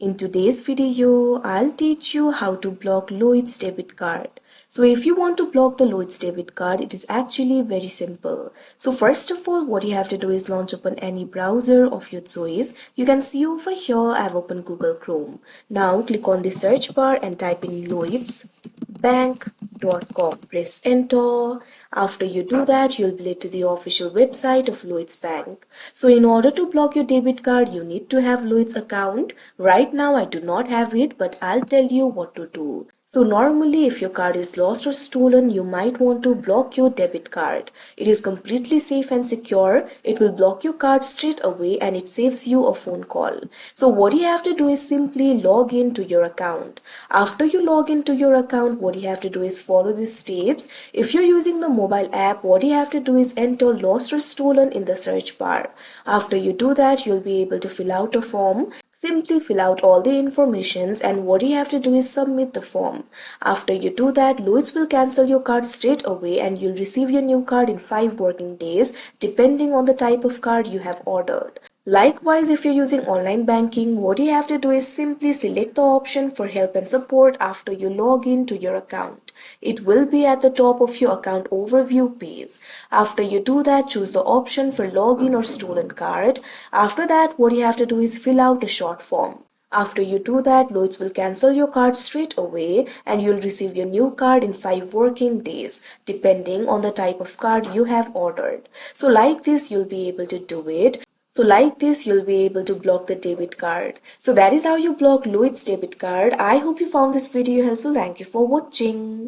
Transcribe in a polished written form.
In today's video, I'll teach you how to block Lloyds debit card. So if you want to block the Lloyds debit card, it is actually very simple. So first of all, what you have to do is launch open any browser of your choice. You can see over here, I've opened Google Chrome. Now click on the search bar and type in lloydsbank.com. Press enter. After you do that, you'll be led to the official website of Lloyds Bank. So in order to block your debit card, you need to have Lloyds account. Right now I do not have it, but I'll tell you what to do. So normally if your card is lost or stolen, you might want to block your debit card. It is completely safe and secure. It will block your card straight away and it saves you a phone call. So what you have to do is simply log in to your account. After you log into your account, what you have to do is follow these steps. If you're using the mobile app, what you have to do is enter lost or stolen in the search bar. After you do that, you'll be able to fill out a form. Simply fill out all the informations and what you have to do is submit the form. After you do that, Lloyds will cancel your card straight away and you'll receive your new card in 5 working days depending on the type of card you have ordered. Likewise, if you're using online banking, what you have to do is simply select the option for help and support after you log in to your account. It will be at the top of your account overview page. After you do that, choose the option for login or stolen card. After that, what you have to do is fill out a short form. After you do that, Lloyds will cancel your card straight away and you'll receive your new card in 5 working days, depending on the type of card you have ordered. So like this, you'll be able to do it. So like this, you'll be able to block the debit card. So that is how you block Lloyds debit card. I hope you found this video helpful. Thank you for watching.